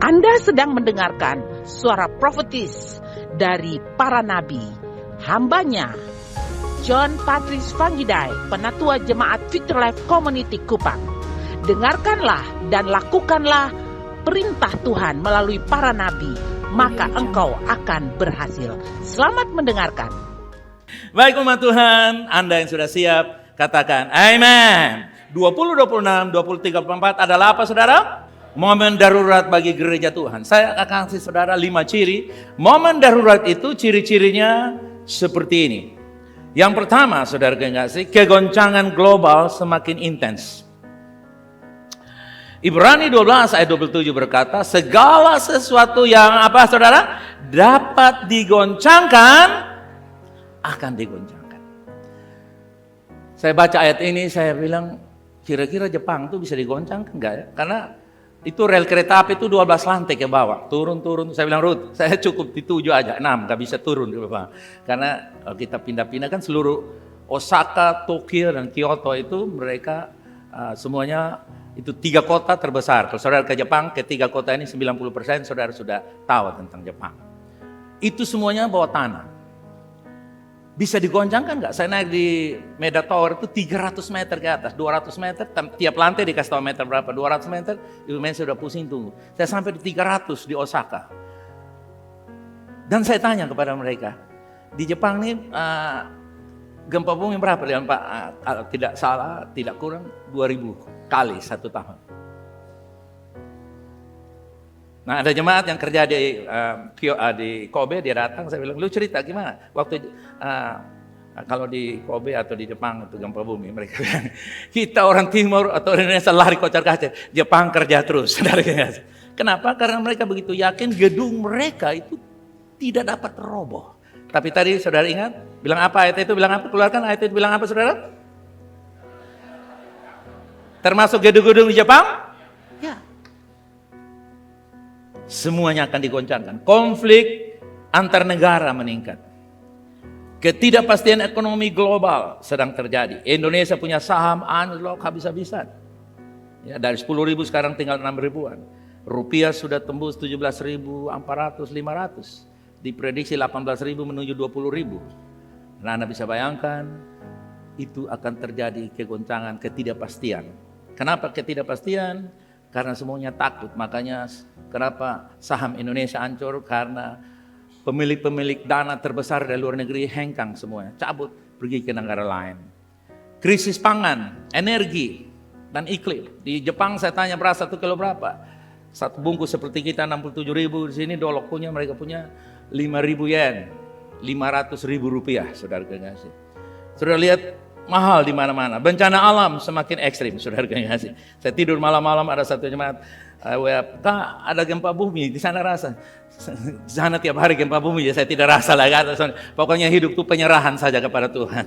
Anda sedang mendengarkan suara profetis dari para nabi, hambanya John Patrice Vanggidai, Penatua Jemaat Future Life Community Kupang. Dengarkanlah dan lakukanlah perintah Tuhan melalui para nabi, maka engkau akan berhasil. Selamat mendengarkan. Baik umat Tuhan, Anda yang sudah siap, katakan amin. 2026, 2034 adalah apa saudara? Momen darurat bagi gereja Tuhan. Saya akan kasih saudara 5 ciri. Momen darurat itu ciri-cirinya seperti ini. Yang pertama saudara kekasih, kegoncangan global semakin intens. Ibrani 12 ayat 27 berkata, segala sesuatu yang apa saudara? Dapat digoncangkan, akan digoncangkan. Saya baca ayat ini, saya bilang, kira-kira Jepang tuh bisa digoncangkan enggak ya? Karena itu rel kereta api itu 12 lantai ke bawah, turun. Saya bilang, Ruth, saya cukup di 7 aja, 6, gak bisa turun ke bawah. Karena kita pindah-pindah kan seluruh Osaka, Tokyo, dan Kyoto itu mereka semuanya itu 3 kota terbesar. Kalau saudara ke Jepang, ke 3 kota ini 90% saudara sudah tahu tentang Jepang. Itu semuanya bawah tanah. Bisa digoncangkan nggak? Saya naik di Meda Tower itu 300 meter ke atas, 200 meter, tiap lantai dikasih tahu meter berapa, 200 meter, itu saya sudah pusing tunggu. Saya sampai di 300 di Osaka. Dan saya tanya kepada mereka, di Jepang ini gempa bumi berapa? Pak, kalau tidak salah, tidak kurang 2000 kali 1 tahun. Nah ada jemaat yang kerja di Kobe, dia datang, saya bilang, lu cerita gimana? Waktu kalau di Kobe atau di Jepang itu gempa bumi, mereka bilang, kita orang Timur atau Indonesia lari kocar kacir, Jepang kerja terus. Kenapa? Karena mereka begitu yakin gedung mereka itu tidak dapat roboh. Tapi tadi saudara ingat, bilang apa ayat itu, bilang apa? Keluarkan ayat itu, bilang apa saudara? Termasuk gedung-gedung di Jepang? Ya. Semuanya akan digoncangkan. Konflik antar negara meningkat. Ketidakpastian ekonomi global sedang terjadi. Indonesia punya saham anjlok habis-habisan. Ya, dari 10.000 sekarang tinggal 6.000-an. Rupiah sudah tembus 17.400, 500. Diprediksi 18.000 menuju 20.000. Nah, Anda bisa bayangkan itu akan terjadi kegoncangan, ketidakpastian. Kenapa ketidakpastian? Karena semuanya takut, makanya kenapa saham Indonesia hancur? Karena pemilik-pemilik dana terbesar dari luar negeri hengkang semuanya, cabut pergi ke negara lain. Krisis pangan, energi, dan iklim. Di Jepang saya tanya beras 1 kilo berapa? 1 bungkus seperti kita 67.000, di sini dolok punya, mereka punya 5.000 yen, 500.000 rupiah, saudara kekasih. Saudara lihat, mahal di mana-mana. Bencana alam semakin ekstrim, saudara kekasih. Saya tidur malam-malam ada satu jemaat, Kak, ada gempa bumi di sana rasa. Di sana tiap hari gempa bumi, ya saya tidak rasa lagi. Pokoknya hidup itu penyerahan saja kepada Tuhan.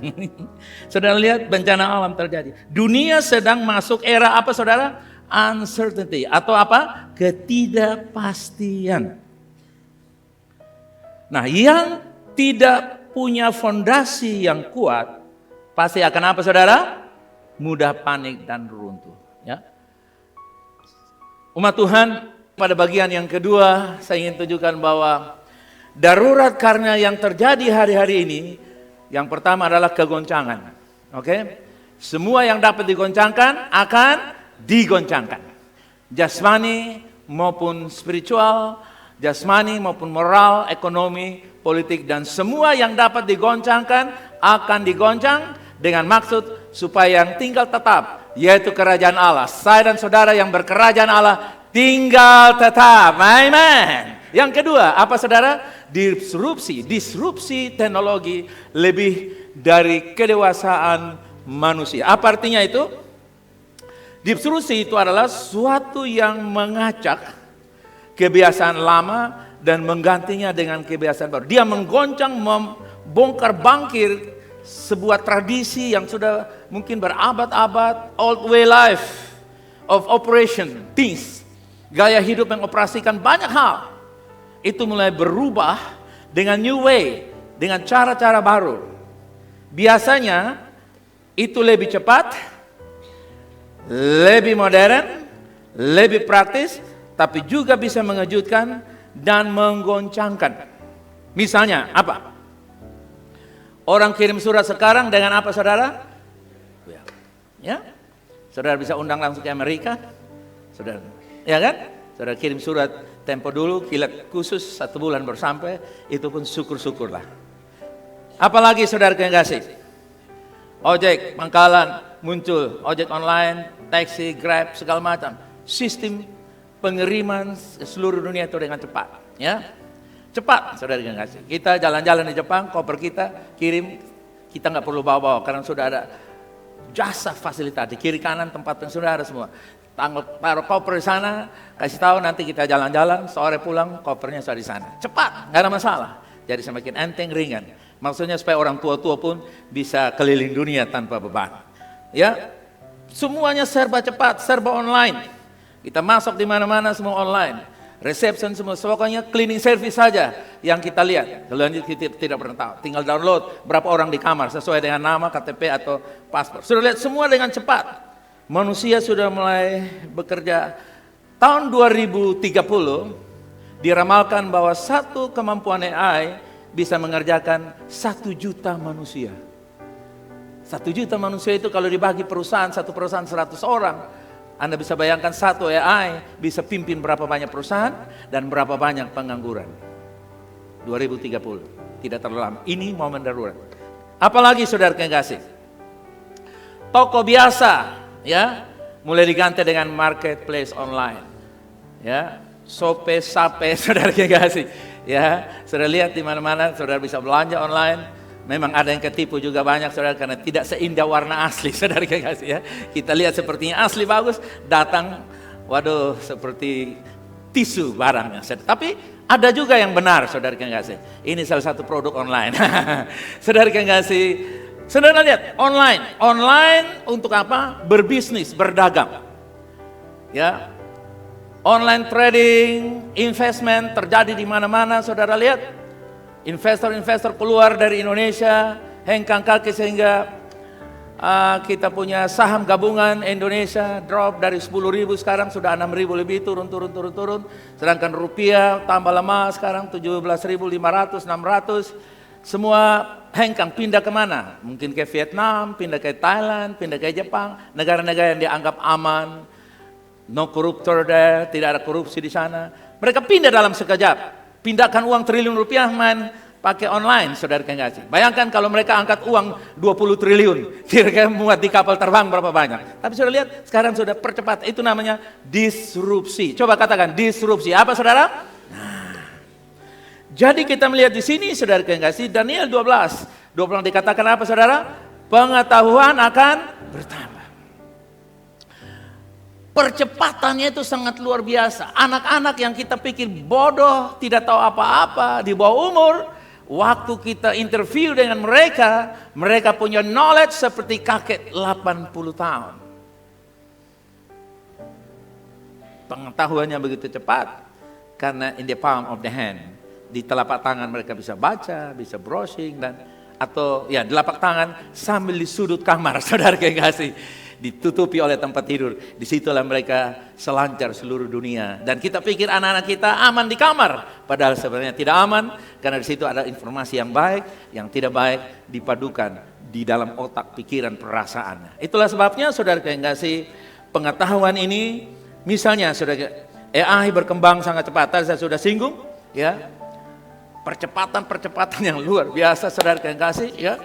Saudara lihat bencana alam terjadi. Dunia sedang masuk era apa saudara? Uncertainty atau apa? Ketidakpastian. Nah, yang tidak punya fondasi yang kuat pasti akan apa saudara? Mudah panik dan runtuh. Ya. Umat Tuhan, pada bagian yang kedua saya ingin tunjukkan bahwa darurat karena yang terjadi hari-hari ini, yang pertama adalah kegoncangan. Oke? Semua yang dapat digoncangkan akan digoncangkan. Jasmani maupun spiritual, jasmani maupun moral, ekonomi, politik, dan semua yang dapat digoncangkan akan digoncang dengan maksud supaya yang tinggal tetap, yaitu kerajaan Allah. Saya dan saudara yang berkerajaan Allah tinggal tetap. Amen. Yang kedua, apa saudara? Disrupsi teknologi lebih dari kedewasaan manusia. Apa artinya itu? Disrupsi itu adalah suatu yang mengacak kebiasaan lama dan menggantinya dengan kebiasaan baru. Dia menggoncang, membongkar bangkir sebuah tradisi yang sudah mungkin berabad-abad, old way life of operation, things, gaya hidup yang operasikan banyak hal. Itu mulai berubah dengan new way, dengan cara-cara baru. Biasanya itu lebih cepat, lebih modern, lebih praktis, tapi juga bisa mengejutkan dan menggoncangkan. Misalnya apa? Orang kirim surat sekarang dengan apa, saudara? Ya, saudara bisa undang langsung ke Amerika, saudara. Ya kan? Saudara kirim surat tempo dulu, kilat khusus 1 bulan baru sampai, itu pun syukur-syukurlah. Apalagi saudara yang kasih? Ojek, pangkalan muncul, ojek online, taksi, Grab, segala macam. Sistem pengiriman seluruh dunia itu dengan cepat, ya. Cepat, saudara yang kasih. Kita jalan-jalan di Jepang, koper kita kirim, kita nggak perlu bawa-bawa karena sudah ada jasa fasilitas di kiri kanan tempat yang sudah ada semua. Taruh koper di sana, kasih tahu nanti kita jalan-jalan, sore pulang kopernya sudah di sana. Cepat, nggak ada masalah. Jadi semakin enteng, ringan. Maksudnya supaya orang tua-tua pun bisa keliling dunia tanpa beban. Ya, semuanya serba cepat, serba online. Kita masuk di mana-mana semua online. Reception semua, pokoknya cleaning service saja yang kita lihat. Selanjutnya kita tidak pernah tahu. Tinggal download berapa orang di kamar sesuai dengan nama, KTP atau paspor. Sudah lihat semua dengan cepat. Manusia sudah mulai bekerja. Tahun 2030 diramalkan bahwa satu kemampuan AI bisa mengerjakan 1 juta manusia. 1 juta manusia itu kalau dibagi perusahaan, satu perusahaan 100 orang. Anda bisa bayangkan satu AI bisa pimpin berapa banyak perusahaan dan berapa banyak pengangguran. 2030, tidak terlalu lama. Ini momen darurat. Apalagi saudara yang kasih? Toko biasa, ya, mulai diganti dengan marketplace online. Ya, Shopee, Sape, saudara yang kasih. Ya, saudara lihat di mana-mana, saudara bisa belanja online. Memang ada yang ketipu juga banyak, saudara, karena tidak seindah warna asli, saudara yang kasih, ya. Kita lihat sepertinya asli bagus, datang, waduh, seperti tisu barangnya. Tapi ada juga yang benar, saudara yang kasih. Ini salah satu produk online. Saudara yang kasih, saudara lihat online untuk apa? Berbisnis, berdagang. Ya, online trading, investment terjadi di mana-mana, saudara lihat. Investor-investor keluar dari Indonesia, hengkang kaki sehingga kita punya saham gabungan Indonesia drop dari 10.000 sekarang sudah 6.000 lebih, turun. Sedangkan rupiah tambah lemah sekarang 17.500, 600. Semua hengkang pindah kemana? Mungkin ke Vietnam, pindah ke Thailand, pindah ke Jepang, negara-negara yang dianggap aman, no corruptor there, tidak ada korupsi di sana. Mereka pindah dalam sekejap. Pindahkan uang triliun rupiah main pakai online, saudara yang kasih. Bayangkan kalau mereka angkat uang 20 triliun, kira-kira muat di kapal terbang berapa banyak. Tapi sudah lihat, sekarang sudah percepat. Itu namanya disrupsi. Coba katakan disrupsi. Apa, saudara? Nah, jadi kita melihat di sini, saudara yang kasih, Daniel 12 dikatakan apa, saudara? Pengetahuan akan bertambah. Percepatannya itu sangat luar biasa. Anak-anak yang kita pikir bodoh, tidak tahu apa-apa, di bawah umur, waktu kita interview dengan mereka, mereka punya knowledge seperti kakek 80 tahun. Pengetahuannya begitu cepat, karena in the palm of the hand. Di telapak tangan mereka bisa baca, bisa browsing, dan atau ya telapak tangan sambil di sudut kamar, saudara yang kasih. Ditutupi oleh tempat tidur. Disitulah mereka selancar seluruh dunia. Dan kita pikir anak-anak kita aman di kamar. Padahal sebenarnya tidak aman. Karena di situ ada informasi yang baik, yang tidak baik dipadukan di dalam otak, pikiran, perasaannya. Itulah sebabnya saudara yang kasih, pengetahuan ini, misalnya saudara, AI berkembang sangat cepat. Tadi saya sudah singgung, ya, percepatan yang luar biasa, saudara yang kasih, ya.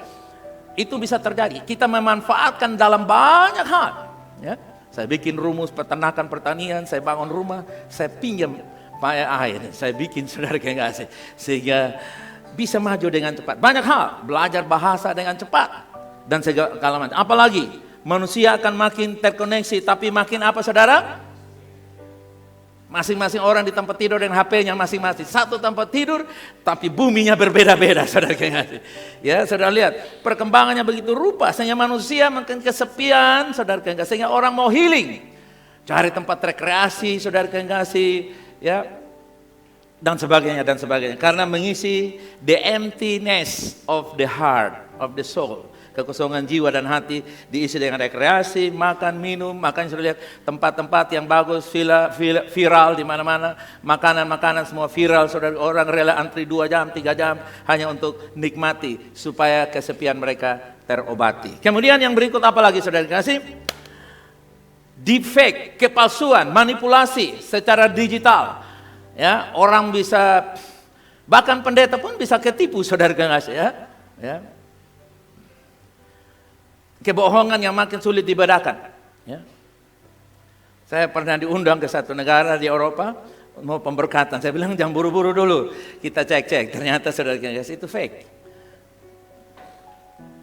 Itu bisa terjadi. Kita memanfaatkan dalam banyak hal. Ya. Saya bikin rumus peternakan pertanian, saya bangun rumah, saya pinjam air, saya bikin, saudara yang kasih, sehingga bisa maju dengan cepat. Banyak hal, belajar bahasa dengan cepat dan segala macam. Apalagi manusia akan makin terkoneksi, tapi makin apa, saudara? Masing-masing orang di tempat tidur dengan HP-nya masing-masing. Satu tempat tidur, tapi buminya berbeda-beda, saudara yang kasih. Ya, saudara lihat, perkembangannya begitu rupa, sehingga manusia makin kesepian, saudara yang kasih, sehingga orang mau healing. Cari tempat rekreasi, saudara yang kasih, ya, dan sebagainya. Karena mengisi the emptiness of the heart, of the soul. kekosongan jiwa dan hati diisi dengan rekreasi, makan, minum. Makanya sudah lihat tempat-tempat yang bagus, viral di mana-mana, makanan-makanan semua viral. Saudara, orang rela antri 2 jam, 3 jam hanya untuk nikmati supaya kesepian mereka terobati. Kemudian yang berikut apa lagi saudara kasih? Deepfake, kepalsuan, manipulasi secara digital. Ya, orang bisa, bahkan pendeta pun bisa ketipu saudara kasih ya. Ya. Kebohongan yang makin sulit dibedakan. Ya. Saya pernah diundang ke satu negara di Eropa mau pemberkatan. Saya bilang jangan buru-buru dulu, kita cek-cek. Ternyata saudara kasih itu fake.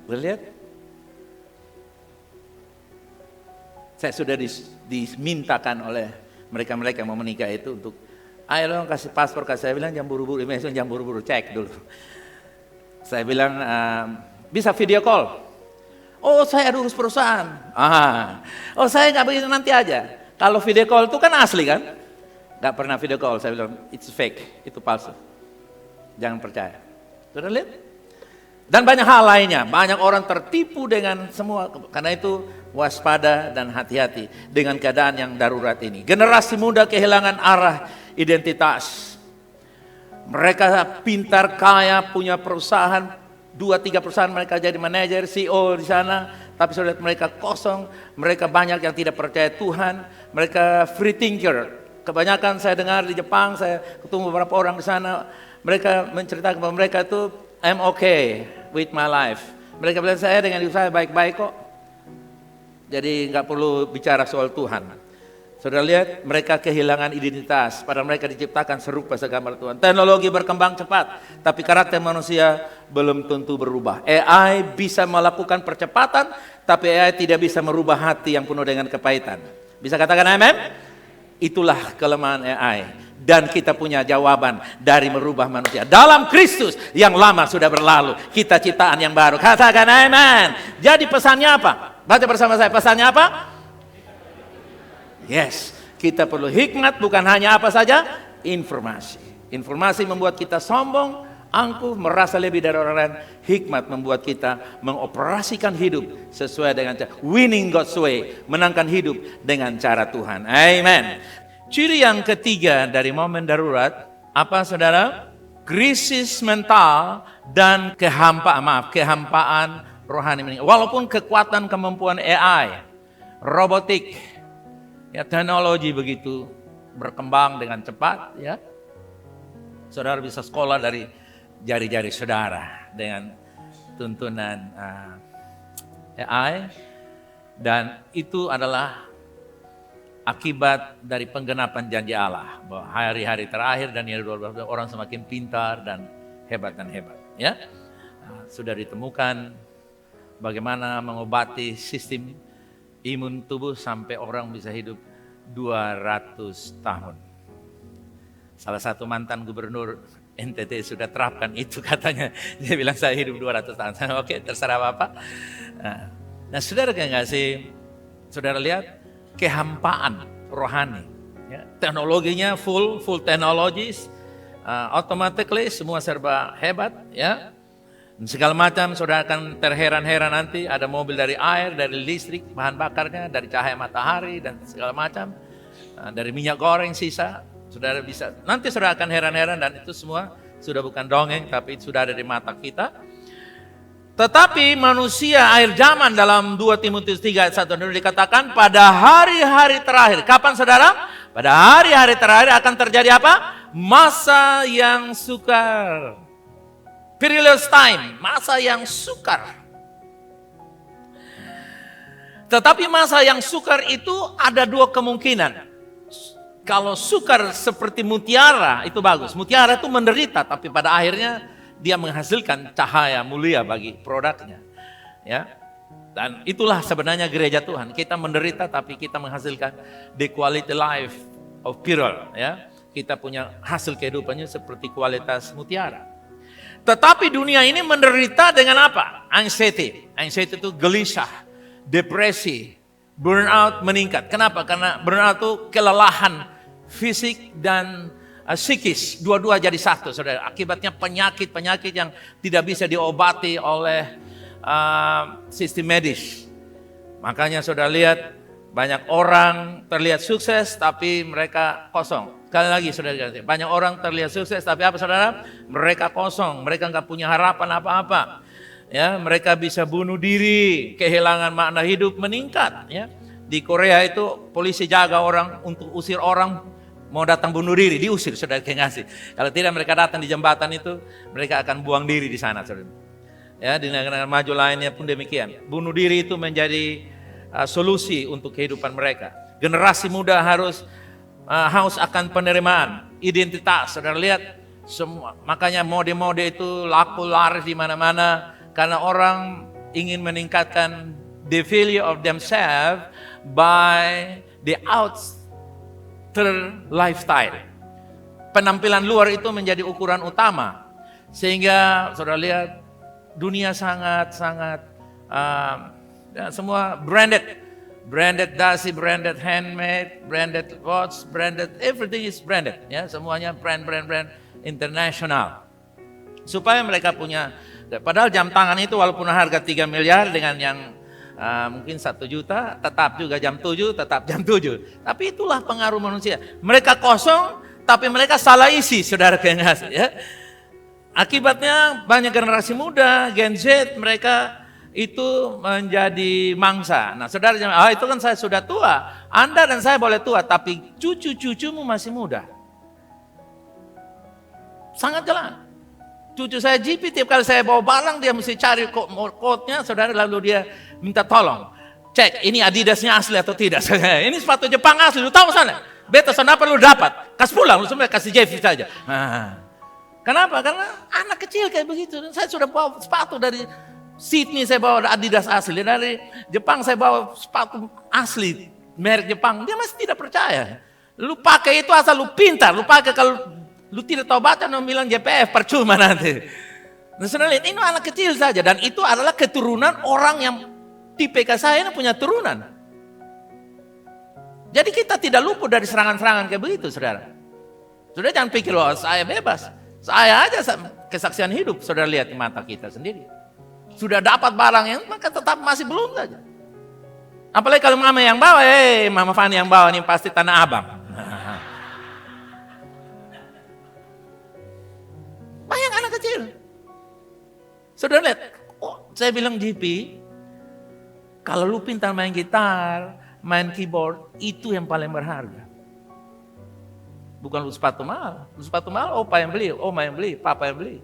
Lihat, saya sudah dimintakan oleh mereka-mereka yang mau menikah itu untuk, ayo dong kasih paspor, saya bilang jangan buru-buru, jangan buru-buru, cek dulu. Saya bilang bisa video call. Oh saya urus perusahaan. Oh saya nggak begitu, nanti aja. Kalau video call itu kan asli kan? Nggak pernah video call. Saya bilang it's fake, itu palsu. Jangan percaya. Sudah lihat? Dan banyak hal lainnya. Banyak orang tertipu dengan semua. Karena itu waspada dan hati-hati dengan keadaan yang darurat ini. Generasi muda kehilangan arah identitas. Mereka pintar, kaya, punya perusahaan. 2-3 perusahaan mereka jadi manajer, CEO di sana, tapi sudah mereka kosong, mereka banyak yang tidak percaya Tuhan, mereka free thinker. Kebanyakan saya dengar di Jepang, saya ketemu beberapa orang di sana, mereka menceritakan bahwa mereka itu I'm okay with my life. Mereka bilang saya dengan hidup saya baik-baik kok. Jadi nggak perlu bicara soal Tuhan. Saudara lihat, mereka kehilangan identitas, padahal mereka diciptakan serupa segambar Tuhan. Teknologi berkembang cepat, tapi karakter manusia belum tentu berubah. AI bisa melakukan percepatan, tapi AI tidak bisa merubah hati yang penuh dengan kepahitan. Bisa katakan amen? Itulah kelemahan AI. Dan kita punya jawaban dari merubah manusia. Dalam Kristus yang lama sudah berlalu, kita ciptaan yang baru. Katakan amen. Jadi pesannya apa? Baca bersama saya, pesannya apa? Yes, kita perlu hikmat, bukan hanya apa saja? Informasi. Informasi membuat kita sombong, angkuh, merasa lebih dari orang lain. Hikmat membuat kita mengoperasikan hidup sesuai dengan cara winning God's way, menangkan hidup dengan cara Tuhan. Amen. Ciri yang ketiga dari momen darurat, apa saudara? Krisis mental dan kehampaan rohani. Walaupun kekuatan kemampuan AI, robotik, ya, teknologi begitu berkembang dengan cepat, ya. Saudara bisa sekolah dari jari-jari saudara dengan tuntunan AI, dan itu adalah akibat dari penggenapan janji Allah bahwa hari-hari terakhir dan orang semakin pintar dan hebat. Ya, sudah ditemukan bagaimana mengobati sistem imun tubuh sampai orang bisa hidup 200 tahun. Salah satu mantan gubernur NTT sudah terapkan itu katanya. Dia bilang saya hidup 200 tahun. Oke, terserah Bapak. Nah saudara kan nggak sih? Saudara lihat kehampaan rohani. Ya, teknologinya full technologies. Automatically semua serba hebat. Ya. Segala macam, saudara akan terheran-heran nanti ada mobil dari air, dari listrik, bahan bakarnya, dari cahaya matahari dan segala macam, dari minyak goreng sisa, saudara bisa, nanti saudara akan heran-heran dan itu semua sudah bukan dongeng tapi sudah ada di mata kita. Tetapi manusia akhir zaman dalam 2 Timotius 3 ayat 1 dikatakan pada hari-hari terakhir. Kapan saudara? Pada hari-hari terakhir akan terjadi apa? Masa yang sukar. Perilous time, masa yang sukar. Tetapi masa yang sukar itu ada 2 kemungkinan. Kalau sukar seperti mutiara itu bagus. Mutiara itu menderita tapi pada akhirnya dia menghasilkan cahaya mulia bagi produknya. Ya. Dan itulah sebenarnya gereja Tuhan. Kita menderita tapi kita menghasilkan the quality life of pearl. Ya. Kita punya hasil kehidupannya seperti kualitas mutiara. Tetapi dunia ini menderita dengan apa? Anxiety. Anxiety itu gelisah, depresi, burnout meningkat. Kenapa? Karena burnout itu kelelahan fisik dan psikis. Dua-dua jadi satu, saudara. Akibatnya penyakit-penyakit yang tidak bisa diobati oleh sistem medis. Makanya saudara lihat banyak orang terlihat sukses tapi mereka kosong. Sekali lagi saudara, banyak orang terlihat sukses tapi apa saudara? Mereka kosong, mereka nggak punya harapan apa-apa. Ya, mereka bisa bunuh diri, kehilangan makna hidup meningkat. Ya, di Korea itu polisi jaga orang untuk usir orang mau datang bunuh diri, diusir saudara kasih. Kalau tidak mereka datang di jembatan itu, mereka akan buang diri di sana saudara. Ya, di negara maju lainnya pun demikian. Bunuh diri itu menjadi solusi untuk kehidupan mereka. Generasi muda harus haus akan penerimaan, identitas. Saudara lihat semua, makanya mode-mode itu laku laris di mana-mana karena orang ingin meningkatkan the value of themselves by the outer lifestyle. Penampilan luar itu menjadi ukuran utama. Sehingga saudara lihat dunia sangat ya, semua branded dasi, branded handmade, branded watch, branded everything is branded. Ya, semuanya brand internasional. Supaya mereka punya, padahal jam tangan itu walaupun harga 3 miliar dengan yang mungkin 1 juta, tetap juga jam 7, tetap jam 7. Tapi itulah pengaruh manusia. Mereka kosong, tapi mereka salah isi, saudara kasih. Ya. Akibatnya banyak generasi muda, Gen Z, mereka itu menjadi mangsa. Nah saudara, itu kan saya sudah tua. Anda dan saya boleh tua, tapi cucu-cucumu masih muda. Sangat jelas. Cucu saya GP, tiap kali saya bawa barang, dia mesti cari code-nya, saudara, lalu dia minta tolong. Cek, ini Adidasnya asli atau tidak. Ini sepatu Jepang asli, lu tahu sana. Beta sana apa lu dapat? Kasih pulang, lu semua kasih JV saja. Kenapa? Karena anak kecil kayak begitu. Saya sudah bawa sepatu dari Sydney, saya bawa Adidas asli. Dari Jepang saya bawa sepatu asli, merek Jepang. Dia masih tidak percaya. Lu pakai itu asal lu pintar. Lu pakai kalau lu tidak tahu baca, lu bilang JPF, percuma nanti. Nah, saudara lihat, ini anak kecil saja. Dan itu adalah keturunan orang yang tipe saya ini punya turunan. Jadi kita tidak luput dari serangan-serangan kayak begitu, saudara. Saudara jangan pikir, loh saya bebas. Saya aja kesaksian hidup, saudara lihat di mata kita sendiri. Sudah dapat barang yang maka tetap masih belum saja. Apalagi kalau mama yang bawa, mama Fani yang bawa ini pasti Tanah Abang. Banyak anak kecil. Saudara lihat, saya bilang GP, kalau lu pintar main gitar, main keyboard, itu yang paling berharga. Bukan lu sepatu mahal. Lu sepatu mahal, opa yang beli, oma yang beli, papa yang beli.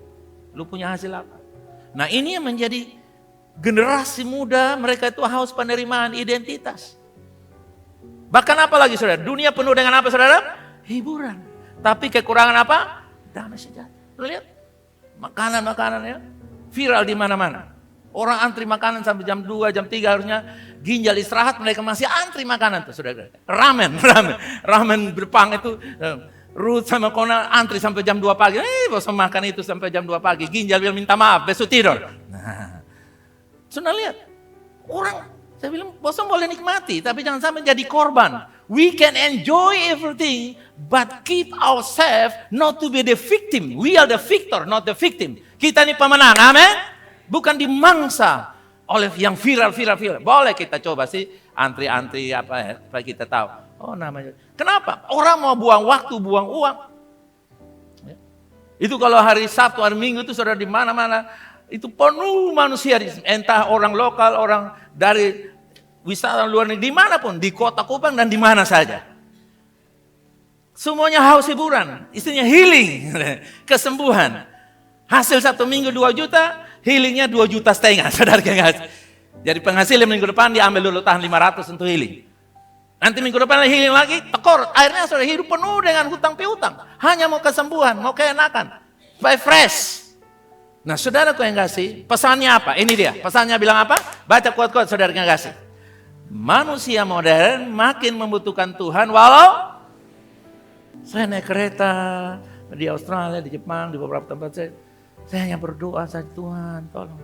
Lu punya hasil apa? Nah ini yang menjadi generasi muda, mereka itu haus penerimaan identitas. Bahkan apa lagi saudara? Dunia penuh dengan apa saudara? Hiburan. Tapi kekurangan apa? Damai sejahtera. Lihat, makanan-makanan ya, viral di mana-mana. Orang antri makanan sampai jam 2, jam 3 harusnya ginjal istirahat, mereka masih antri makanan tuh saudara. Ramen Jepang itu, Ruth sama Kona antri sampai jam 2 pagi. Bosan makan itu sampai jam 2 pagi. Ginjal bilang minta maaf, besok tidur. Nah, sudah lihat. Orang, saya bilang bosan boleh nikmati, tapi jangan sampai jadi korban. We can enjoy everything, but keep ourselves not to be the victim. We are the victor, not the victim. Kita ini pemenang, amin? Bukan dimangsa oleh yang viral. Boleh kita coba sih, antri-antri apa ya, supaya kita tahu. Oh namanya. Kenapa? Orang mau buang waktu, buang uang. Ya. Itu kalau hari Sabtu, hari Minggu itu saudara di mana-mana itu penuh manusia, entah orang lokal, orang dari wisata luar negeri, dimanapun, di kota Kupang dan di mana saja. Semuanya haus hiburan, istilahnya healing, kesembuhan. Hasil 1 minggu 2 juta, healingnya 2,5 juta, saudara nggak? Jadi penghasilan minggu depan diambil dulu tahan 500 untuk healing. Nanti minggu depan healing lagi, tekor. Akhirnya saudara hidup penuh dengan hutang piutang. Hanya mau kesembuhan, mau keenakan. Supaya fresh. Nah saudaraku yang kasih, pesannya apa? Ini dia, pesannya bilang apa? Baca quote-quote saudara yang kasih. Manusia modern makin membutuhkan Tuhan walau saya naik kereta di Australia, di Jepang, di beberapa tempat saya hanya berdoa saja, Tuhan tolong.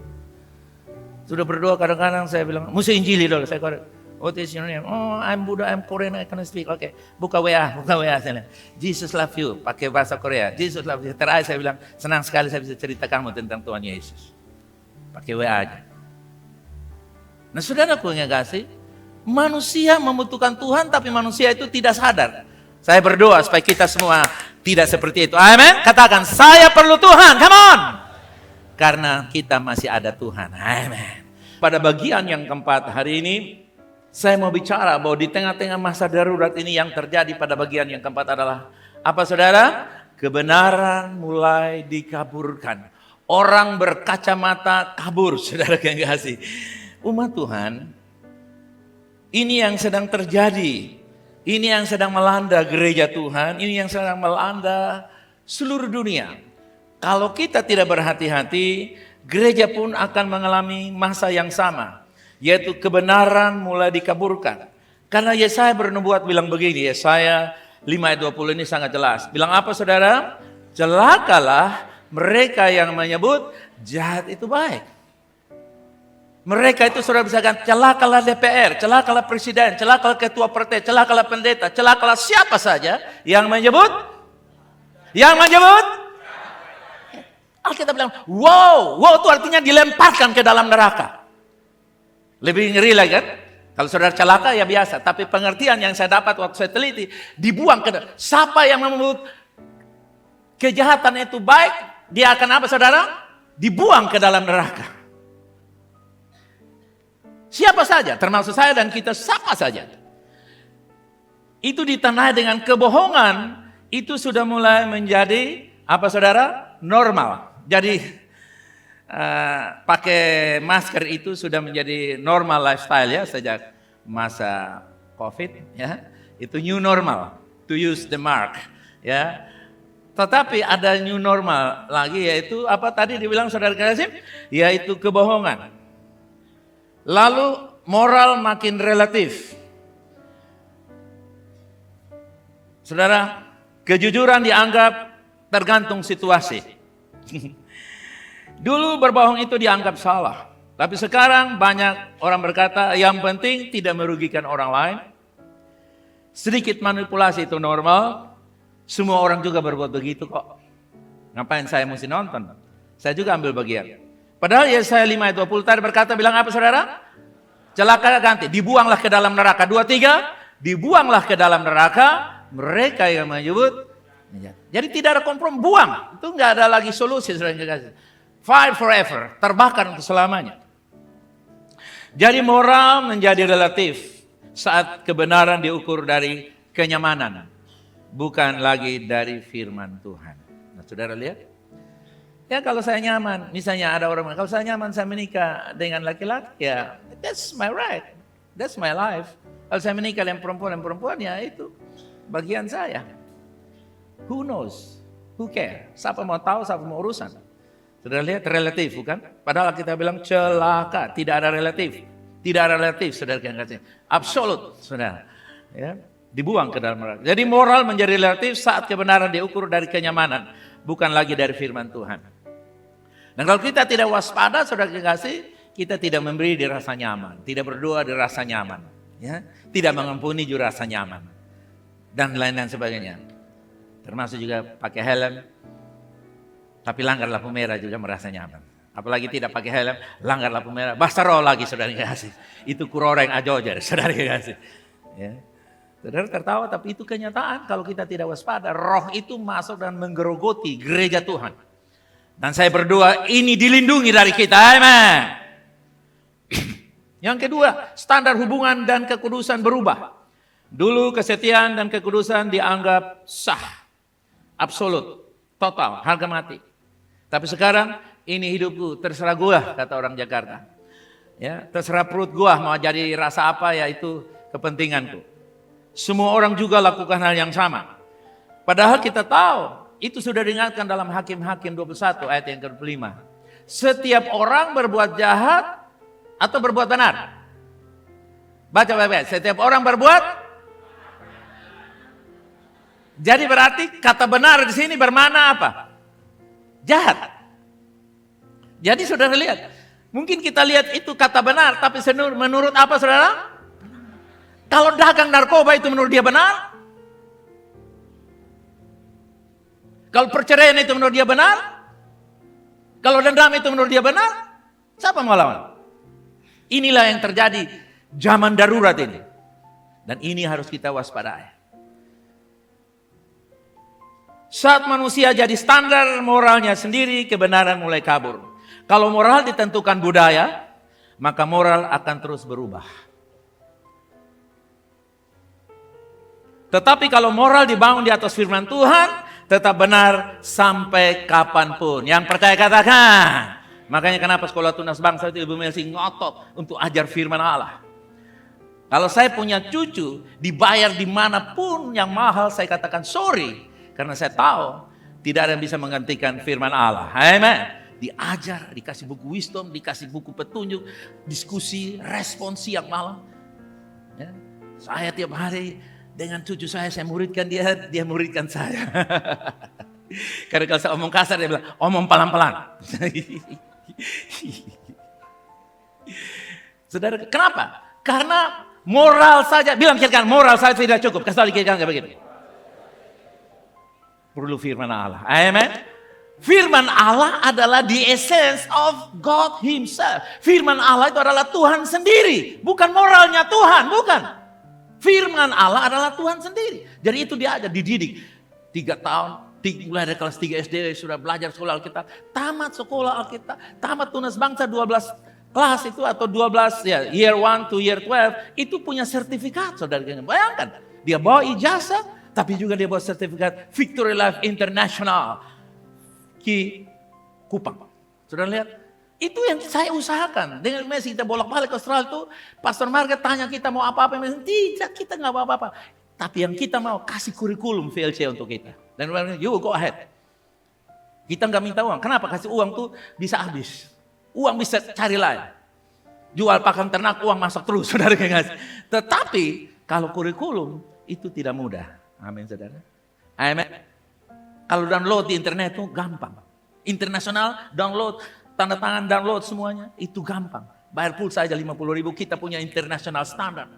Sudah berdoa kadang-kadang saya bilang, mesti injili dulu, saya korek. What is your name? Oh, I'm Buddha, I'm Korean, I can speak. Oke, buka WA saya. Jesus love you, pakai bahasa Korea. Jesus love you. Terakhir saya bilang, senang sekali saya bisa cerita kamu tentang Tuhan Yesus. Pakai WA aja. Nah saudaraku yang kasih, manusia membutuhkan Tuhan tapi manusia itu tidak sadar. Saya berdoa supaya kita semua tidak seperti itu. Amin. Katakan, saya perlu Tuhan. Come on. Karena kita masih ada Tuhan. Amin. Pada bagian yang keempat hari ini, saya mau bicara bahwa di tengah-tengah masa darurat ini yang terjadi pada bagian yang keempat adalah apa saudara? Kebenaran mulai dikaburkan. Orang berkacamata kabur, saudara yang kasih. Umat Tuhan, ini yang sedang terjadi. Ini yang sedang melanda gereja Tuhan. Ini yang sedang melanda seluruh dunia. Kalau kita tidak berhati-hati, gereja pun akan mengalami masa yang sama. Yaitu kebenaran mulai dikaburkan. Karena Yesaya bernubuat bilang begini, Yesaya 5 ayat 20 ini sangat jelas. Bilang apa saudara? Celakalah mereka yang menyebut jahat itu baik. Mereka itu saudara bisa katakan, celakalah DPR, celakalah presiden, celakalah ketua partai, celakalah pendeta, celakalah siapa saja yang menyebut. Alkitab bilang, wow itu artinya dilemparkan ke dalam neraka. Lebih ngeri lagi kan? Kalau saudara celaka ya biasa, tapi pengertian yang saya dapat waktu saya teliti, dibuang ke dalam. Siapa yang menyebut kejahatan itu baik, dia akan apa saudara? Dibuang ke dalam neraka. Siapa saja, termasuk saya dan kita, siapa saja. Itu ditandai dengan kebohongan, itu sudah mulai menjadi apa saudara? Normal. Jadi pakai masker itu sudah menjadi normal lifestyle ya sejak masa COVID ya. Itu new normal, to use the mark ya. Tetapi ada new normal lagi yaitu apa tadi dibilang saudara Kasim? Yaitu kebohongan. Lalu moral makin relatif. Saudara, kejujuran dianggap tergantung situasi. Dulu berbohong itu dianggap salah. Tapi sekarang banyak orang berkata yang penting tidak merugikan orang lain. Sedikit manipulasi itu normal. Semua orang juga berbuat begitu kok. Ngapain saya mesti nonton? Saya juga ambil bagian. Padahal Yesaya 5 ayat 20 tadi berkata bilang apa saudara? Celaka ganti, dibuanglah ke dalam neraka. 2-3, dibuanglah ke dalam neraka mereka yang menyebut. Jadi tidak ada kompromi, buang. Itu nggak ada lagi solusi saudara. Fire forever, terbakar untuk selamanya. Jadi moral menjadi relatif saat kebenaran diukur dari kenyamanan, bukan lagi dari firman Tuhan. Nah, saudara lihat? Ya kalau saya nyaman, misalnya ada orang, kalau saya nyaman saya menikah dengan laki-laki, ya that's my right, that's my life. Kalau saya menikah dengan perempuan ya itu bagian saya. Who knows? Who care? Siapa mau tahu, siapa mau urusan? Sudah lihat relatif bukan? Padahal kita bilang celaka, tidak ada relatif. Tidak ada relatif, saudara yang kasih. Absolut, saudara. Ya, dibuang ke dalam neraka. Jadi moral menjadi relatif saat kebenaran diukur dari kenyamanan, bukan lagi dari firman Tuhan. Dan kalau kita tidak waspada, saudara yang kasih, kita tidak memberi di rasa nyaman, tidak berdoa di rasa nyaman, ya, tidak mengampuni juga rasa nyaman, dan lain-lain sebagainya. Termasuk juga pakai helm, tapi langgar lampu merah juga merasa nyaman. Apalagi tidak pakai helm, langgar lampu merah, basaro lagi saudara kasih. Itu kuroreng ajojar, saudara kasih. Ya. Saudara tertawa, tapi itu kenyataan kalau kita tidak waspada. Roh itu masuk dan menggerogoti gereja Tuhan. Dan saya berdoa ini dilindungi dari kita, amin. Yang kedua, standar hubungan dan kekudusan berubah. Dulu kesetiaan dan kekudusan dianggap sah. Absolut, total, harga mati. Tapi sekarang ini hidupku, terserah gua kata orang Jakarta. Ya, terserah perut gua mau jadi rasa apa ya itu kepentinganku. Semua orang juga lakukan hal yang sama. Padahal kita tahu itu sudah diingatkan dalam Hakim-Hakim 21 ayat yang ke-5. Setiap orang berbuat jahat atau berbuat benar. Baca baik-baik. Setiap orang berbuat. Jadi berarti kata benar di sini bermakna apa? Jahat. Jadi saudara lihat, mungkin kita lihat itu kata benar, tapi menurut apa saudara? Kalau dagang narkoba itu menurut dia benar? Kalau perceraian itu menurut dia benar? Kalau dendam itu menurut dia benar? Siapa mau lawan? Inilah yang terjadi zaman darurat ini. Dan ini harus kita waspadai. Saat manusia jadi standar moralnya sendiri, kebenaran mulai kabur. Kalau moral ditentukan budaya, maka moral akan terus berubah. Tetapi kalau moral dibangun di atas firman Tuhan, tetap benar sampai kapanpun. Yang percaya katakan. Makanya kenapa Sekolah Tunas Bangsa itu Ibu Melsi ngotot untuk ajar firman Allah. Kalau saya punya cucu, dibayar dimanapun yang mahal, saya katakan sorry. Karena saya tahu tidak ada yang bisa menggantikan firman Allah. Amen. Diajar, dikasih buku wisdom, dikasih buku petunjuk, diskusi, respon siang malam. Ya. Saya tiap hari dengan cucu saya muridkan dia, dia muridkan saya. Karena kalau saya omong kasar, dia bilang, omong pelan-pelan. Saudara, kenapa? Karena moral saja, bilang kira moral saja tidak cukup. Kasih tahu kira kayak begitu. Perlu firman Allah. Amen. Firman Allah adalah the essence of God Himself. Firman Allah itu adalah Tuhan sendiri, bukan moralnya Tuhan, bukan. Firman Allah adalah Tuhan sendiri. Jadi itu dia aja dididik 3 tahun. Mulai dari kelas 3 SD sudah belajar sekolah Alkitab, tamat sekolah Alkitab, tamat Tunas Bangsa 12 kelas itu atau 12 ya, year 1 to year 12 itu punya sertifikat, saudara. Bayangkan, dia bawa ijazah tapi juga dia bawa sertifikat Victory Life International Ki Kupang. Saudara lihat, itu yang saya usahakan. Dengan Messi kita bolak-balik ke Australia itu, Pastor Margaret tanya kita mau apa-apa, tidak, kita nggak mau apa-apa. Tapi yang kita mau kasih kurikulum VLC untuk kita. Dan you go ahead. Kita nggak minta uang. Kenapa? Kasih uang tuh bisa habis. Uang bisa cari lain. Jual pakan ternak, uang masuk terus, saudara ngasih. Tetapi kalau kurikulum itu tidak mudah. Amin, saudara. Amin. Kalau download di internet itu gampang. Internasional download, tanda tangan download semuanya itu gampang. Bayar pulsa aja 50.000, kita punya international standard.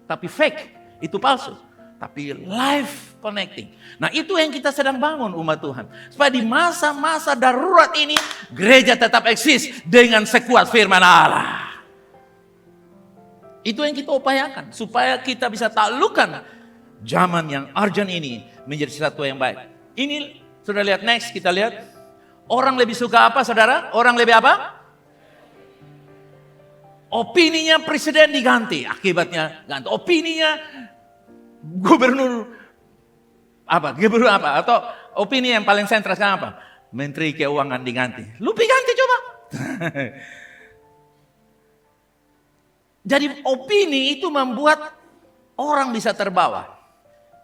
Tapi fake, itu palsu. Tapi live connecting. Nah itu yang kita sedang bangun umat Tuhan. Supaya di masa-masa darurat ini, gereja tetap eksis dengan sekuat firman Allah. Itu yang kita upayakan. Supaya kita bisa taklukkan zaman yang urgent ini menjadi sesuatu yang baik. Ini sudah lihat next, kita lihat. Orang lebih suka apa saudara? Orang lebih apa? Opininya presiden diganti. Akibatnya ganti. Opininya gubernur apa? Gubernur apa? Atau opini yang paling sentral sekarang apa? Menteri Keuangan diganti. Lupi ganti coba. Jadi opini itu membuat orang bisa terbawa.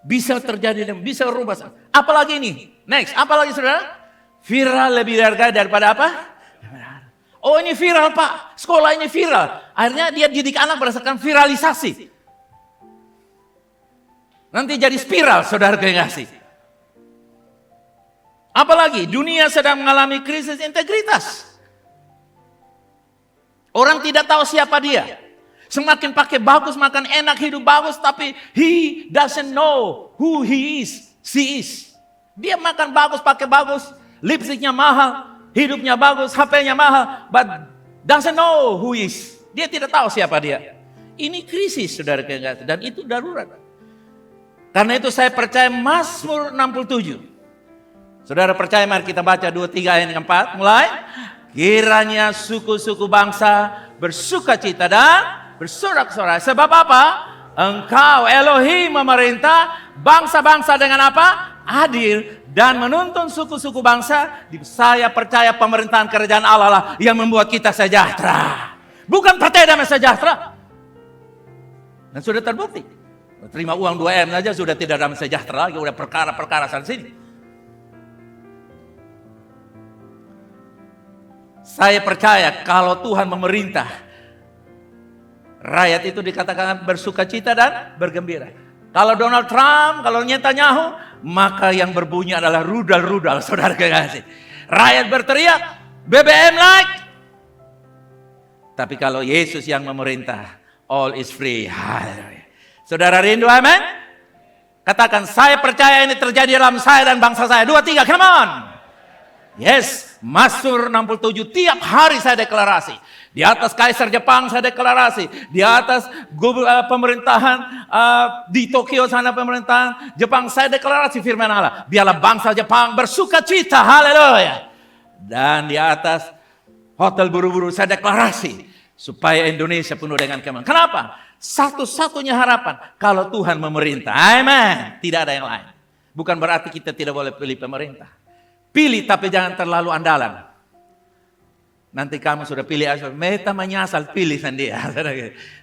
Bisa terjadi, bisa rubah. Apalagi ini? Next, apalagi saudara? Viral lebih harga daripada apa? Oh ini viral Pak, sekolah ini viral. Akhirnya dia didik anak berdasarkan viralisasi. Nanti jadi spiral saudara kekasih. Apalagi dunia sedang mengalami krisis integritas. Orang tidak tahu siapa dia. Semakin pakai bagus, makan enak, hidup bagus, tapi he doesn't know who he is, she is. Dia makan bagus, pakai bagus, lipstiknya mahal, hidupnya bagus, HP-nya mahal, but doesn't know who he is. Dia tidak tahu siapa dia. Ini krisis saudara kekasih, dan itu darurat. Karena itu saya percaya Mazmur 67. Saudara percaya, mari kita baca 2-3 ayat yang 4. Mulai. Kiranya suku-suku bangsa bersukacita dan bersorak-sorai. Sebab apa? Engkau Elohim memerintah bangsa-bangsa dengan apa? Adil dan menuntun suku-suku bangsa. Saya percaya pemerintahan kerajaan Allah lah yang membuat kita sejahtera. Bukan partai damai sejahtera. Dan sudah terbukti. Terima uang 2M saja sudah tidak damai sejahtera lagi. Sudah perkara-perkara sana sini. Saya percaya kalau Tuhan memerintah, rakyat itu dikatakan bersukacita dan bergembira. Kalau Donald Trump, kalau Netanyahu, maka yang berbunyi adalah rudal-rudal, saudara kekasih. Rakyat berteriak, BBM naik. Tapi kalau Yesus yang memerintah, all is free. Haleluya. Saudara rindu, amin? Katakan, saya percaya ini terjadi dalam saya dan bangsa saya. 2, 3, come on. Yes, Mazmur 67 tiap hari saya deklarasi. Di atas Kaisar Jepang saya deklarasi. Di atas pemerintahan di Tokyo sana pemerintahan Jepang saya deklarasi firman Allah. Biarlah bangsa Jepang bersuka cita, haleluya. Dan di atas hotel buru-buru saya deklarasi supaya Indonesia penuh dengan kemenangan. Kenapa? Satu-satunya harapan kalau Tuhan memerintah. Amen. Tidak ada yang lain. Bukan berarti kita tidak boleh pilih pemerintah. Pilih tapi jangan terlalu andalan. Nanti kamu sudah pilih asal, meta menyasal, pilih sendiri.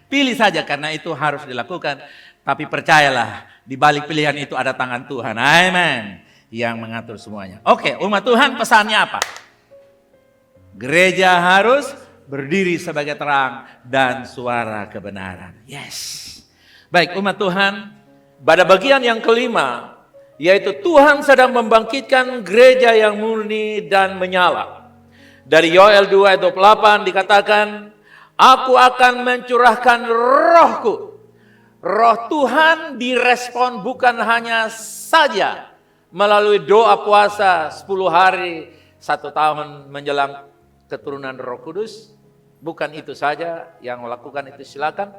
Pilih saja karena itu harus dilakukan. Tapi percayalah, di balik pilihan itu ada tangan Tuhan. Amen. Yang mengatur semuanya. Oke, umat Tuhan pesannya apa? Gereja harus berdiri sebagai terang dan suara kebenaran. Yes. Baik, umat Tuhan, pada bagian yang kelima, yaitu Tuhan sedang membangkitkan gereja yang murni dan menyala. Dari Yoel 2 ayat 28 dikatakan, aku akan mencurahkan rohku. Roh Tuhan direspon bukan hanya saja melalui doa puasa 10 hari, 1 tahun menjelang keturunan Roh Kudus. Bukan itu saja yang melakukan itu silakan.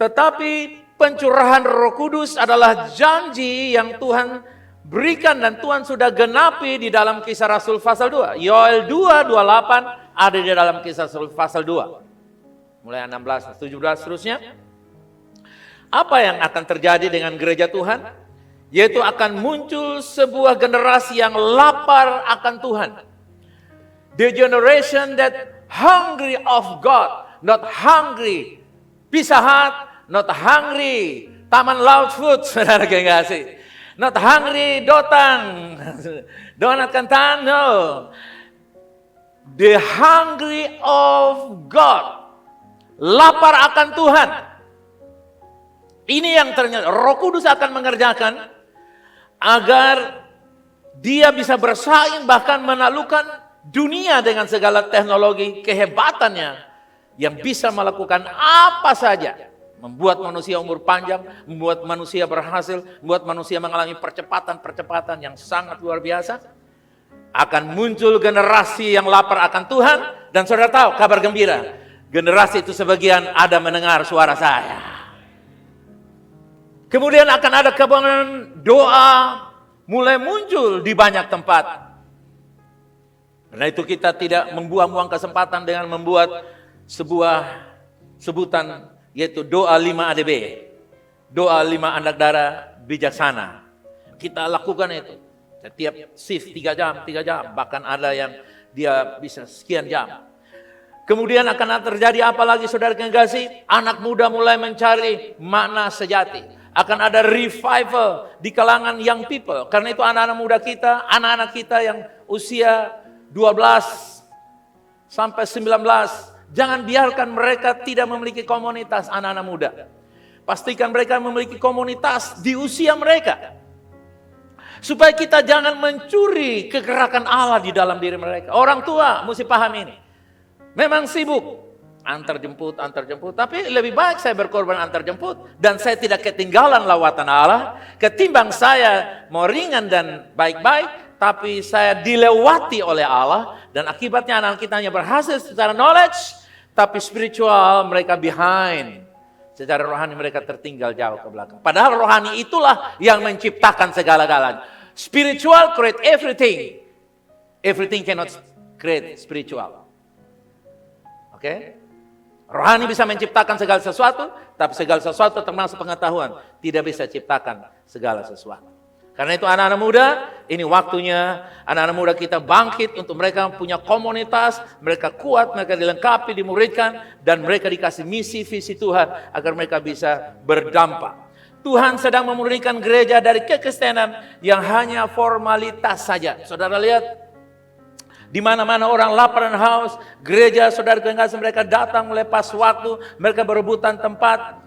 Tetapi pencurahan Roh Kudus adalah janji yang Tuhan berikan dan Tuhan sudah genapi di dalam Kisah Rasul pasal 2. Yoel 2:28 ada di dalam Kisah Rasul pasal 2. Mulai 16, 17 seterusnya. Apa yang akan terjadi dengan gereja Tuhan? Yaitu akan muncul sebuah generasi yang lapar akan Tuhan. The generation that hungry of God, not hungry Pizza Hut, not hungry Taman Laut Food, saudara kekasih. Not hungry Dotang, Donat Kantan, no. The hungry of God, lapar akan Tuhan. Ini yang ternyata Roh Kudus akan mengerjakan agar dia bisa bersaing bahkan menaklukkan dunia dengan segala teknologi kehebatannya yang bisa melakukan apa saja. Membuat manusia umur panjang, membuat manusia berhasil, membuat manusia mengalami percepatan-percepatan yang sangat luar biasa. Akan muncul generasi yang lapar akan Tuhan. Dan saudara tahu kabar gembira, generasi itu sebagian ada mendengar suara saya. Kemudian akan ada kebangunan doa mulai muncul di banyak tempat. Karena itu kita tidak membuang-buang kesempatan dengan membuat sebuah sebutan, yaitu doa 5 ADB. Doa 5 anak darah bijaksana. Kita lakukan itu. Setiap shift 3 jam. Bahkan ada yang dia bisa sekian jam. Kemudian akan terjadi apa lagi saudara kekasih? Anak muda mulai mencari makna sejati. Akan ada revival di kalangan young people. Karena itu anak-anak muda kita, anak-anak kita yang usia 12 sampai 19, jangan biarkan mereka tidak memiliki komunitas anak-anak muda. Pastikan mereka memiliki komunitas di usia mereka. Supaya kita jangan mencuri kegerakan Allah di dalam diri mereka. Orang tua mesti paham ini. Memang sibuk antar jemput. Tapi lebih baik saya berkorban antar jemput. Dan saya tidak ketinggalan lawatan Allah. Ketimbang saya mau ringan dan baik-baik. Tapi saya dilewati oleh Allah. Dan akibatnya anak kita hanya berhasil secara knowledge. Tapi spiritual mereka behind. Secara rohani mereka tertinggal jauh ke belakang. Padahal rohani itulah yang menciptakan segala-galanya. Spiritual create everything. Everything cannot create spiritual. Oke? Rohani bisa menciptakan segala sesuatu. Tapi segala sesuatu termasuk pengetahuan. Tidak bisa ciptakan segala sesuatu. Karena itu anak-anak muda, ini waktunya anak-anak muda kita bangkit untuk mereka punya komunitas, mereka kuat, mereka dilengkapi, dimuridkan, dan mereka dikasih misi, visi Tuhan agar mereka bisa berdampak. Tuhan sedang memurnikan gereja dari kekristenan yang hanya formalitas saja. Saudara lihat, di mana-mana orang lapar dan haus, gereja saudara kekasih mereka datang mulai pas waktu, mereka berebutan tempat,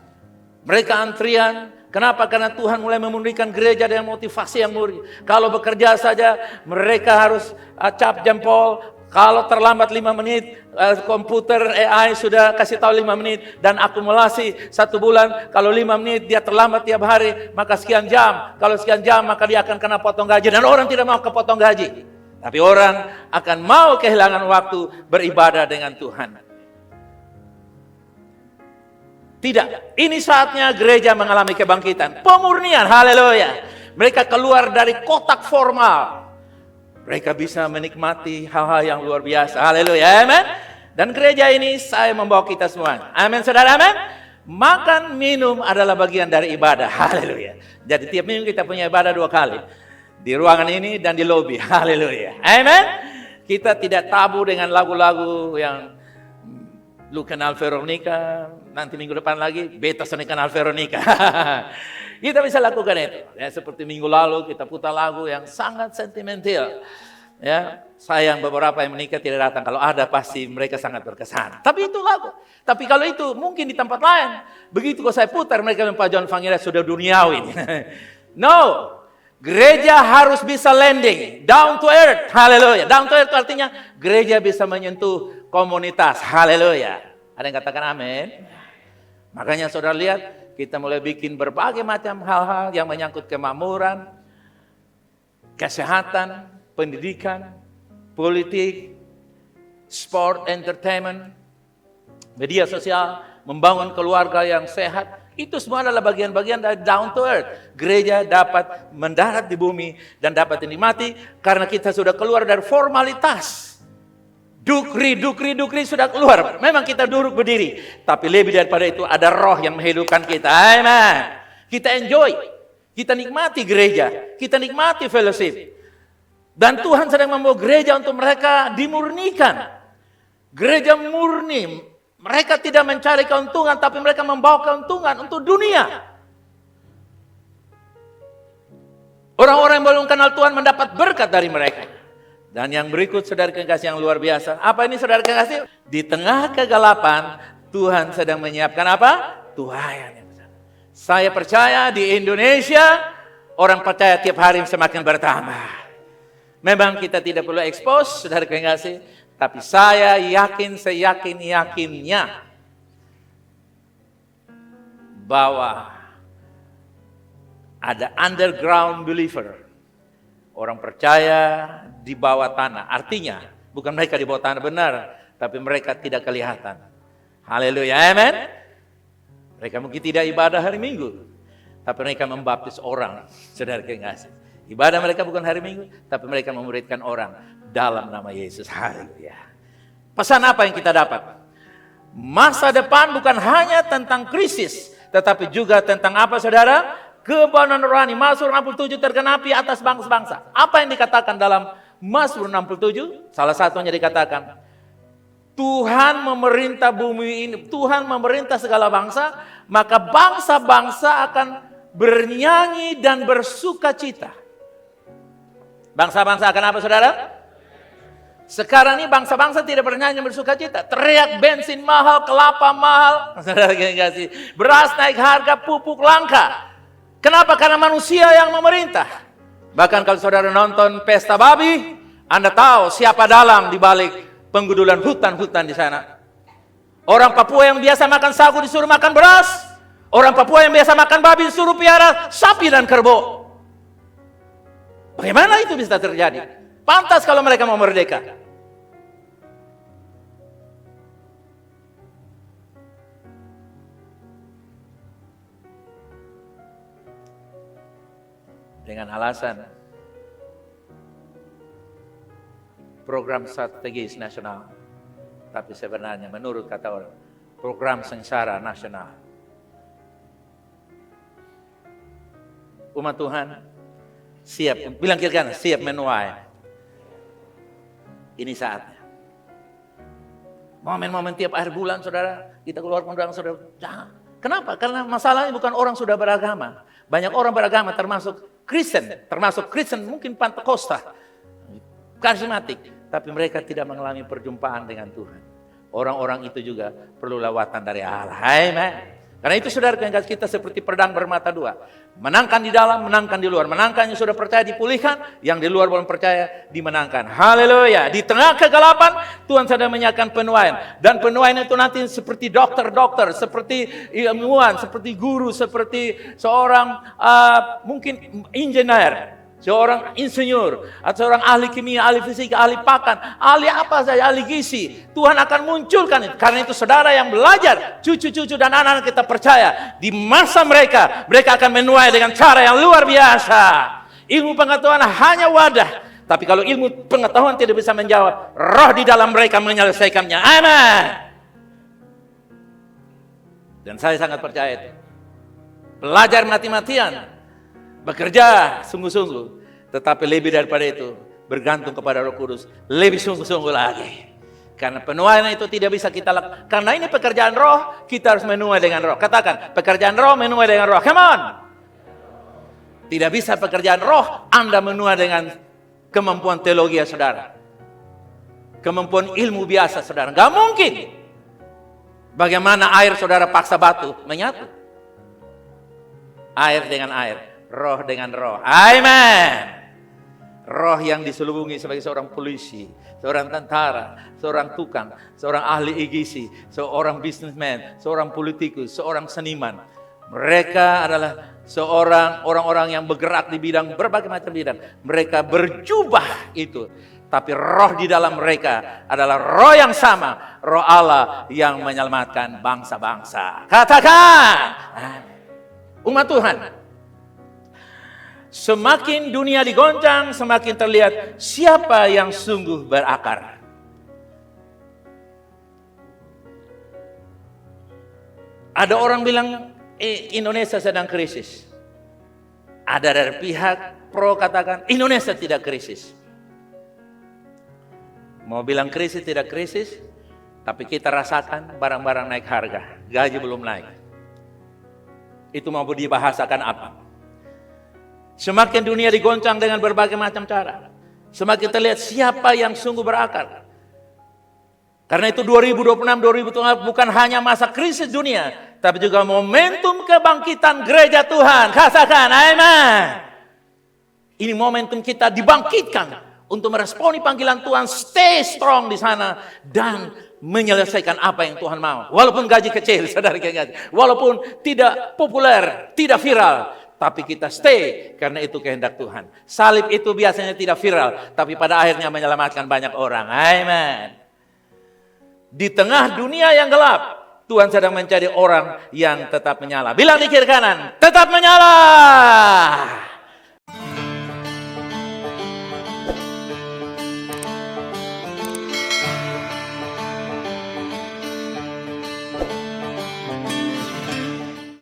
mereka antrian. Kenapa? Karena Tuhan mulai memurnikan gereja dengan motivasi yang murni. Kalau bekerja saja, mereka harus cap jempol. Kalau terlambat 5 menit, komputer AI sudah kasih tahu 5 menit. Dan akumulasi 1 bulan, kalau 5 menit dia terlambat tiap hari, maka sekian jam. Kalau sekian jam, maka dia akan kena potong gaji. Dan orang tidak mau kepotong gaji. Tapi orang akan mau kehilangan waktu beribadah dengan Tuhan. Tidak, ini saatnya gereja mengalami kebangkitan, pemurnian, haleluya. Mereka keluar dari kotak formal. Mereka bisa menikmati hal-hal yang luar biasa, haleluya, amin. Dan gereja ini saya membawa kita semua, amin saudara, amin. Makan, minum adalah bagian dari ibadah, haleluya. Jadi tiap minggu kita punya ibadah 2 kali. Di ruangan ini dan di lobi, haleluya, amin. Kita tidak tabu dengan lagu-lagu yang lu kenal Veronica, nanti minggu depan lagi beta seni kenal Veronica. Kita bisa lakukan itu. Ya, seperti minggu lalu kita putar lagu yang sangat sentimental. Ya, sayang beberapa yang menikah tidak datang. Kalau ada pasti mereka sangat berkesan. Tapi itu lagu. Tapi kalau itu mungkin di tempat lain. Begitu kalau saya putar mereka bilang Pak John Fangida sudah duniawi. No. Gereja harus bisa landing, down to earth, haleluya. Down to earth artinya gereja bisa menyentuh komunitas, haleluya. Ada yang katakan amin? Makanya saudara lihat, kita mulai bikin berbagai macam hal-hal yang menyangkut kemakmuran, kesehatan, pendidikan, politik, sport, entertainment, media sosial, membangun keluarga yang sehat. Itu semua adalah bagian-bagian dari down to earth. Gereja dapat mendarat di bumi dan dapat dinikmati karena kita sudah keluar dari formalitas. Dukri sudah keluar. Memang kita duduk berdiri. Tapi lebih daripada itu ada roh yang menghidupkan kita. Amen. Kita enjoy. Kita nikmati gereja. Kita nikmati fellowship. Dan Tuhan sedang membawa gereja untuk mereka dimurnikan. Gereja murni. Mereka tidak mencari keuntungan, tapi mereka membawa keuntungan untuk dunia. Orang-orang yang belum kenal Tuhan mendapat berkat dari mereka. Dan yang berikut saudara kekasih yang luar biasa. Apa ini saudara kekasih? Di tengah kegelapan, Tuhan sedang menyiapkan apa? Tuhayan. Saya percaya di Indonesia, orang percaya tiap hari semakin bertambah. Memang kita tidak perlu expose, saudara kekasih. Tapi saya yakin, seyakin-yakinnya bahwa ada underground believer. Orang percaya di bawah tanah. Artinya, bukan mereka di bawah tanah benar, tapi mereka tidak kelihatan. Haleluya, amen. Mereka mungkin tidak ibadah hari Minggu, tapi mereka membaptis orang, saudara kekasih. Ibadah mereka bukan hari Minggu, tapi mereka memuridkan orang dalam nama Yesus. Haleluya. Pesan apa yang kita dapat? Masa depan bukan hanya tentang krisis, tetapi juga tentang apa saudara? Kebangunan rohani. Mazmur 67 tergenapi atas bangsa-bangsa. Apa yang dikatakan dalam Mazmur 67? Salah satunya dikatakan, Tuhan memerintah bumi ini, Tuhan memerintah segala bangsa, maka bangsa-bangsa akan bernyanyi dan bersuka cita. Bangsa-bangsa akan apa saudara? Sekarang ini bangsa-bangsa tidak bernyanyi bersuka cita. Teriak bensin mahal, kelapa mahal. Saudara kasih, beras naik harga, pupuk langka. Kenapa? Karena manusia yang memerintah. Bahkan kalau saudara nonton Pesta Babi, Anda tahu siapa dalang di balik penggudulan hutan-hutan di sana. Orang Papua yang biasa makan sagu disuruh makan beras. Orang Papua yang biasa makan babi disuruh piara sapi dan kerbau. Bagaimana itu bisa terjadi? Pantas kalau mereka mau merdeka. Dengan alasan program strategis nasional. Tapi sebenarnya menurut kata orang, program sengsara nasional. Umat Tuhan siap, bilang kiri kanan, siap menuai. Ini saatnya. Momen-momen tiap akhir bulan saudara, kita keluar undangan saudara. Jangan. Kenapa? Karena masalahnya bukan orang sudah beragama. Banyak orang beragama termasuk Kristen mungkin Pentakosta, karismatik, tapi mereka tidak mengalami perjumpaan dengan Tuhan. Orang-orang itu juga perlu lawatan dari Allah. Amen. Karena itu saudara kita seperti pedang bermata dua. Menangkan di dalam, menangkan di luar. Menangkan yang sudah percaya dipulihkan, yang di luar belum percaya dimenangkan. Haleluya. Di tengah kegelapan, Tuhan sedang menyiapkan penuaian. Dan penuaian itu nanti seperti dokter-dokter, seperti ilmuwan, seperti guru, seperti seorang mungkin engineer. seorang insinyur, atau seorang ahli kimia, ahli fisika, ahli pakan, ahli apa saja, ahli gizi. Tuhan akan munculkan itu. Karena itu saudara yang belajar, cucu-cucu dan anak-anak kita percaya, di masa mereka akan menuai dengan cara yang luar biasa. Ilmu pengetahuan hanya wadah. Tapi kalau ilmu pengetahuan tidak bisa menjawab, roh di dalam mereka menyelesaikannya. Amin. Dan saya sangat percaya itu. Belajar mati-matian, bekerja sungguh-sungguh, tetapi lebih daripada itu, bergantung kepada Roh Kudus, lebih sungguh-sungguh lagi. Karena penuaian itu tidak bisa kita lakukan. Karena ini pekerjaan roh, kita harus menuai dengan roh. Katakan, pekerjaan roh menuai dengan roh. Come on! Tidak bisa pekerjaan roh, Anda menuai dengan kemampuan teologi ya saudara. Kemampuan ilmu biasa saudara. Gak mungkin. Bagaimana air saudara paksa batu menyatu? Air dengan air, roh dengan roh. Amen. Roh yang diselubungi sebagai seorang polisi, seorang tentara, seorang tukang, seorang ahli gizi, seorang businessman, seorang politikus, seorang seniman. Mereka adalah orang-orang yang bergerak di bidang berbagai macam bidang. Mereka berjubah itu. Tapi roh di dalam mereka adalah roh yang sama. Roh Allah yang menyelamatkan bangsa-bangsa. Katakan. Umat Tuhan, semakin dunia digoncang, semakin terlihat siapa yang sungguh berakar. Ada orang bilang Indonesia sedang krisis. Ada dari pihak pro katakan Indonesia tidak krisis. Mau bilang krisis tidak krisis, tapi kita rasakan barang-barang naik harga, gaji belum naik. Itu mau dibahasakan apa? Semakin dunia digoncang dengan berbagai macam cara, semakin terlihat siapa yang sungguh berakar. Karena itu 2026-2025 bukan hanya masa krisis dunia, tapi juga momentum kebangkitan gereja Tuhan. Katakan amin. Ini momentum kita dibangkitkan untuk meresponi panggilan Tuhan, stay strong di sana dan menyelesaikan apa yang Tuhan mau. Walaupun gaji kecil, saudara gaji. Walaupun tidak populer, tidak viral, tapi kita stay karena itu kehendak Tuhan. Salib itu biasanya tidak viral, tapi pada akhirnya menyelamatkan banyak orang. Amin. Di tengah dunia yang gelap, Tuhan sedang mencari orang yang tetap menyala. Bilang di kiri kanan, tetap menyala.